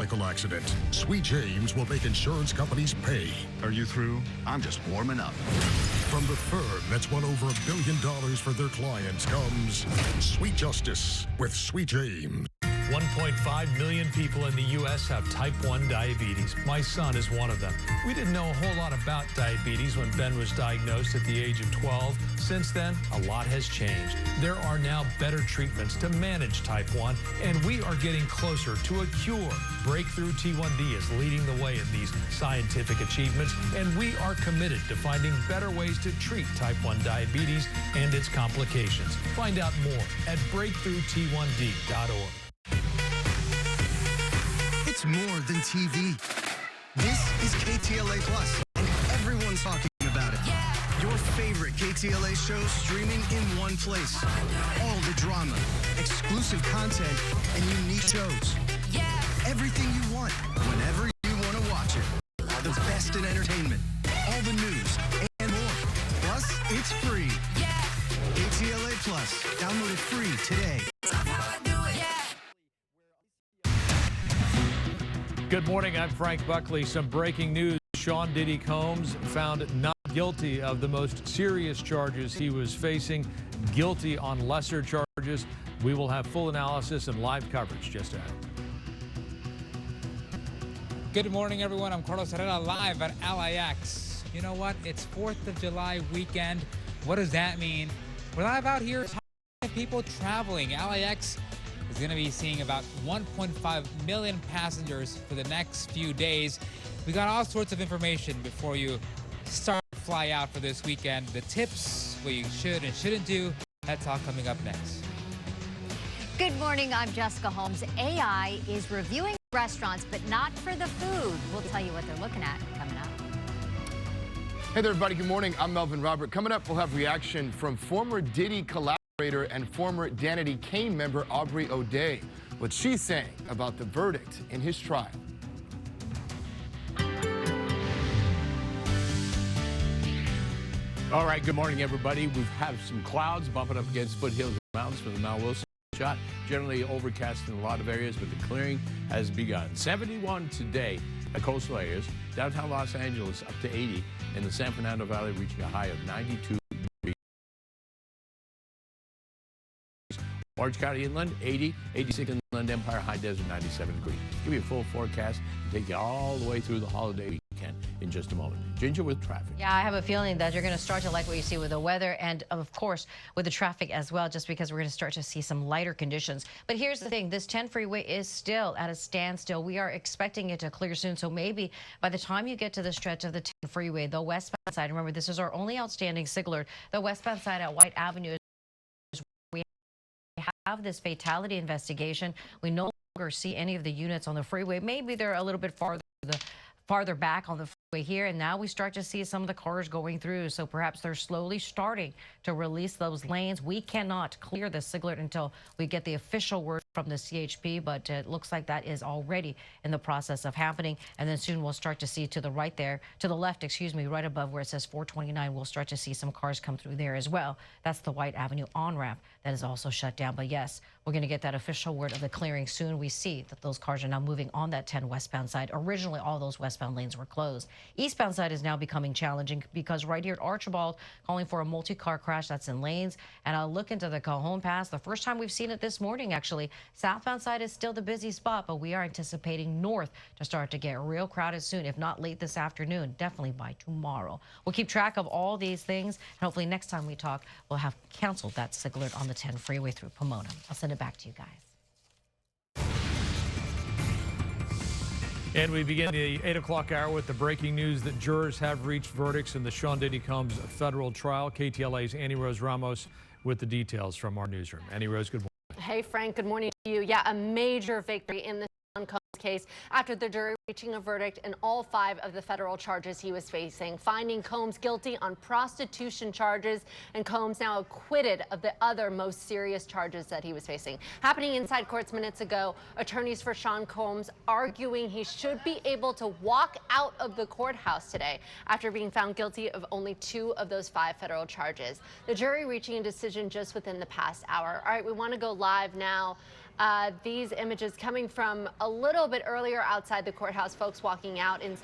motorcycle accident. Sweet James will make insurance companies pay. Are you through? I'm just warming up. From the firm that's won over $1 billion for their clients comes Sweet Justice with Sweet James. 1.5 million people in the U.S. have type 1 diabetes. My son is one of them. We didn't know a whole lot about diabetes when Ben was diagnosed at the age of 12. Since then, a lot has changed. There are now better treatments to manage type 1, and we are getting closer to a cure. Breakthrough T1D is leading the way in these scientific achievements, and we are committed to finding better ways to treat type 1 diabetes and its complications. Find out more at breakthrought1d.org. It's more than TV. This is KTLA Plus, and everyone's talking about it. Yeah. Your favorite KTLA shows streaming in one place. All the drama, exclusive content, and unique shows. Yeah. Everything you want, whenever you want to watch it. The best in entertainment, all the news, and more. Plus, it's free. Yeah. KTLA Plus. Download it free today. Good morning, I'm Frank Buckley. Some breaking news. Sean Diddy Combs found not guilty of the most serious charges he was facing, guilty on lesser charges. We will have full analysis and live coverage just ahead. Good morning, everyone. I'm Carlos Herrera live at LAX. You know what? It's 4th of July weekend. What does that mean? We're live out here. People traveling. LAX is going to be seeing about 1.5 million passengers for the next few days. We got all sorts of information before you start to fly out for this weekend. The tips, what you should and shouldn't do, that's all coming up next. Good morning, I'm Jessica Holmes. AI is reviewing restaurants, but not for the food. We'll tell you what they're looking at coming up. Hey there, everybody. Good morning. I'm Melvin Robert. Coming up, we'll have reaction from former Diddy collaborator and former Danity Kane member Aubrey O'Day. What she's saying about the verdict in his trial. All right, good morning, everybody. We have some clouds bumping up against foothills and mountains for the Mount Wilson shot. Generally overcast in a lot of areas, but the clearing has begun. 71 today at coastal areas. Downtown Los Angeles up to 80, and the San Fernando Valley reaching a high of 92 degrees. Orange County inland, 80, 86 inland Empire, high desert, 97 degrees. Give you a full forecast and take you all the way through the holiday weekend in just a moment. Ginger with traffic. Yeah, I have a feeling that you're going to start to like what you see with the weather and, of course, with the traffic as well, just because we're going to start to see some lighter conditions. But here's the thing. This 10 freeway is still at a standstill. We are expecting it to clear soon. So maybe by the time you get to the stretch of the 10 freeway, the westbound side, remember, this is our only outstanding signal. The westbound side at White Avenue is we have this fatality investigation. We no longer see any of the units on the freeway. Maybe they're a little bit farther back on the freeway here, and now we start to see some of the cars going through. So perhaps they're slowly starting to release those lanes. We cannot clear the Siglet until we get the official word from the CHP, but it looks like that is already in the process of happening. And then soon we'll start to see to the right there, to the left, excuse me, right above where it says 429, we'll start to see some cars come through there as well. That's the White Avenue on-ramp that is also shut down. But yes, we're going to get that official word of the clearing soon. We see that those cars are now moving on that 10 westbound side. Originally, all those westbound lanes were closed. Eastbound side is now becoming challenging because right here at Archibald, calling for a multi-car crash that's in lanes. And I'll look into the Cajon Pass. The first time we've seen it this morning, actually. Southbound side is still the busy spot, but we are anticipating north to start to get real crowded soon, if not late this afternoon, definitely by tomorrow. We'll keep track of all these things. And hopefully next time we talk, we'll have canceled that Siglet on the 10 freeway through Pomona. I'll send it back to you guys. And we begin the 8 o'clock hour with the breaking news that jurors have reached verdicts in the Sean Diddy Combs federal trial. KTLA's Annie Rose Ramos with the details from our newsroom. Annie Rose, good morning. Hey, Frank, good morning to you. Yeah, a major victory in the Sean Combs case after the jury reaching a verdict in all 5 of the federal charges he was facing, finding Combs guilty on prostitution charges, and Combs now acquitted of the other most serious charges that he was facing. Happening inside courts minutes ago, attorneys for Sean Combs arguing he should be able to walk out of the courthouse today after being found guilty of only 2 of those 5 federal charges. The jury reaching a decision just within the past hour. All right, we want to go live now These images coming from a little bit earlier outside the courthouse, folks walking out in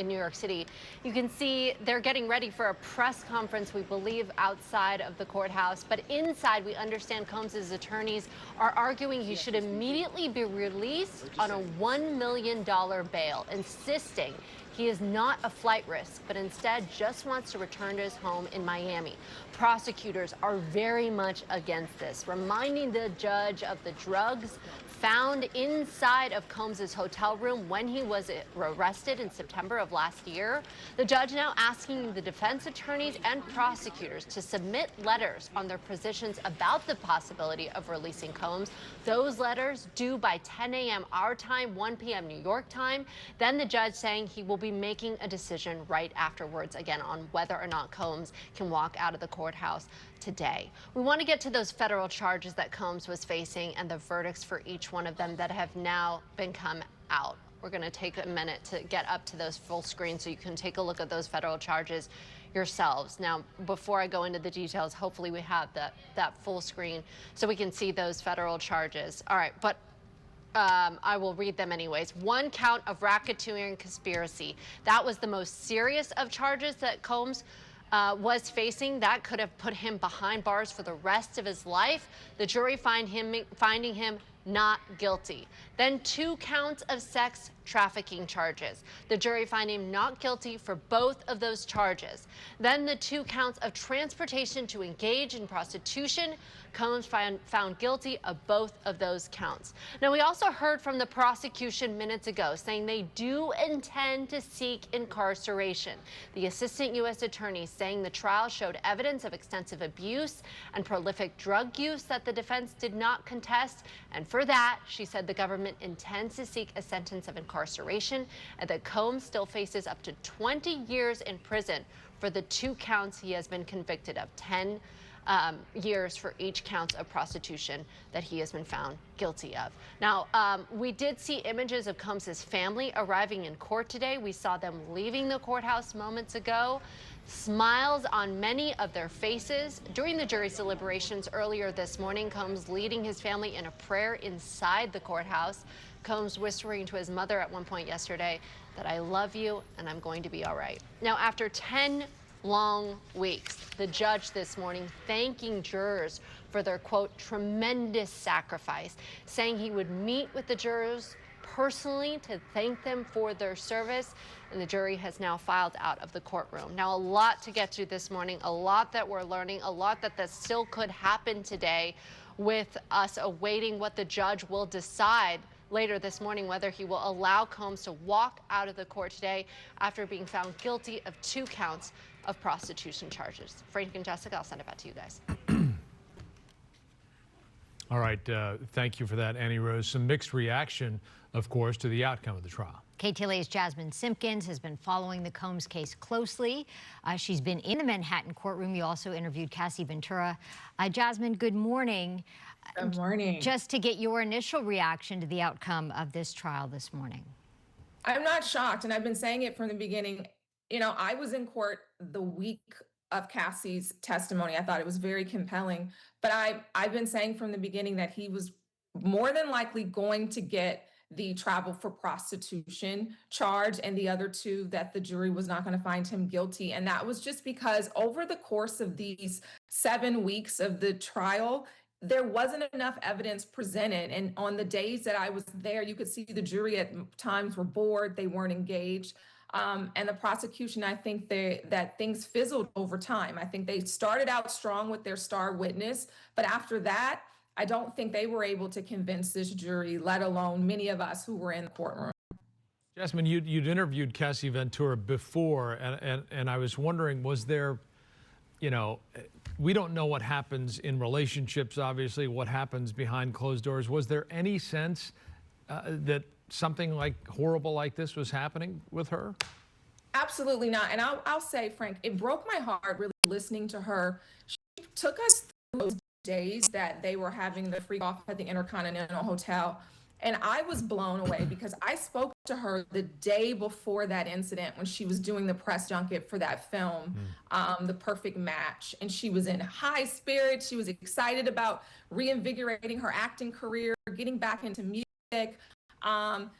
New York City. You can see they're getting ready for a press conference, we believe, outside of the courthouse. But inside, we understand Combs' attorneys are arguing he should immediately be released on a $1 million bail, insisting he is not a flight risk, but instead just wants to return to his home in Miami. Prosecutors are very much against this, reminding the judge of the drugs found inside of Combs' hotel room when he was arrested in September of last year. The judge now asking the defense attorneys and prosecutors to submit letters on their positions about the possibility of releasing Combs. Those letters due by 10 a.m. our time, 1 p.m. New York time. Then the judge saying he will be making a decision right afterwards, again, on whether or not Combs can walk out of the courthouse today. We want to get to those federal charges that Combs was facing and the verdicts for each one of them that have now been come out. We're going to take a minute to get up to those full screen so you can take a look at those federal charges yourselves. Now, before I go into the details, hopefully we have that full screen so we can see those federal charges. All right, but I will read them anyways. 1 count of racketeering conspiracy. That was the most serious of charges that Combs was facing. That could have put him behind bars for the rest of his life. The jury finding him not guilty. Then 2 counts of sex trafficking charges. The jury find him not guilty for both of those charges. Then the 2 counts of transportation to engage in prostitution. Combs found guilty of both of those counts. Now, we also heard from the prosecution minutes ago saying they do intend to seek incarceration. The assistant U.S. attorney saying the trial showed evidence of extensive abuse and prolific drug use that the defense did not contest. And for that, she said the government intends to seek a sentence of incarceration and that Combs still faces up to 20 years in prison for the 2 counts he has been convicted of, 10 years for each count of prostitution that he has been found guilty of. Now, we did see images of Combs' family arriving in court today. We saw them leaving the courthouse moments ago. Smiles on many of their faces. During the jury's deliberations earlier this morning, Combs leading his family in a prayer inside the courthouse. Combs whispering to his mother at one point yesterday that I love you and I'm going to be all right. Now, after 10 long weeks, the judge this morning thanking jurors for their, quote, tremendous sacrifice, saying he would meet with the jurors personally to thank them for their service. And the jury has now filed out of the courtroom. Now, a lot to get to this morning, a lot that we're learning, a lot that still could happen today, with us awaiting what the judge will decide later this morning, whether he will allow Combs to walk out of the court today after being found guilty of 2 counts of prostitution charges. Frank and Jessica, I'll send it back to you guys. All right, thank you for that, Annie Rose. Some mixed reaction, of course, to the outcome of the trial. KTLA's Jasmine Simpkins has been following the Combs case closely. She's been in the Manhattan courtroom. You also interviewed Cassie Ventura. Jasmine, good morning. Good morning. Just to get your initial reaction to the outcome of this trial this morning. I'm not shocked, and I've been saying it from the beginning. You know, I was in court the week of Cassie's testimony. I thought it was very compelling, but I've been saying from the beginning that he was more than likely going to get the travel for prostitution charge, and the other 2 that the jury was not going to find him guilty. And that was just because over the course of these 7 weeks of the trial, there wasn't enough evidence presented. And on the days that I was there, you could see the jury at times were bored, they weren't engaged. And the prosecution, I think that things fizzled over time. I think they started out strong with their star witness, but after that, I don't think they were able to convince this jury, let alone many of us who were in the courtroom. Jasmine, you'd interviewed Cassie Ventura before, and I was wondering, was there, you know, we don't know what happens in relationships, obviously, what happens behind closed doors. Was there any sense that something like horrible like this was happening with her? Absolutely not. And I'll say, Frank, it broke my heart really listening to her. She took us through those days that they were having the freak off at the Intercontinental Hotel. And I was blown away because I spoke to her the day before that incident when she was doing the press junket for that film, The Perfect Match. And she was in high spirits. She was excited about reinvigorating her acting career, getting back into music.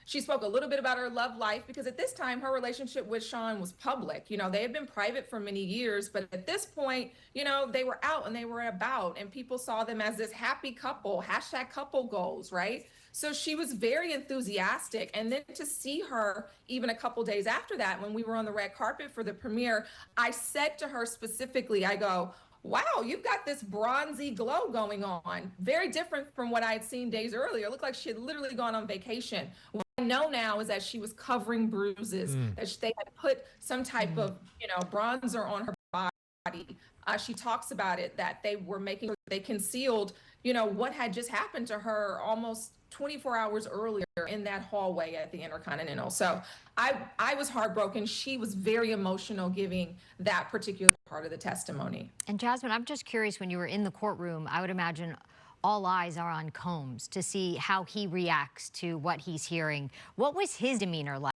She spoke a little bit about her love life because at this time her relationship with Sean was public. You know, they had been private for many years, but at this point, you know, they were out and they were about, and people saw them as this happy couple, #couple goals, right? So she was very enthusiastic. And then to see her even a couple days after that, when we were on the red carpet for the premiere, I said to her specifically, I go, wow, you've got this bronzy glow going on. Very different from what I had seen days earlier. It looked like she had literally gone on vacation. What I know now is that she was covering bruises, that they had put some type of, you know, bronzer on her body. She talks about it, that they were making sure they concealed, you know, what had just happened to her almost 24 hours earlier in that hallway at the Intercontinental. So I was heartbroken. She was very emotional giving that particular part of the testimony. And Jasmine, I'm just curious, when you were in the courtroom, I would imagine all eyes are on Combs to see how he reacts to what he's hearing. What was his demeanor like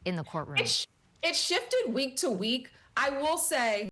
in the courtroom? It shifted week to week. I will say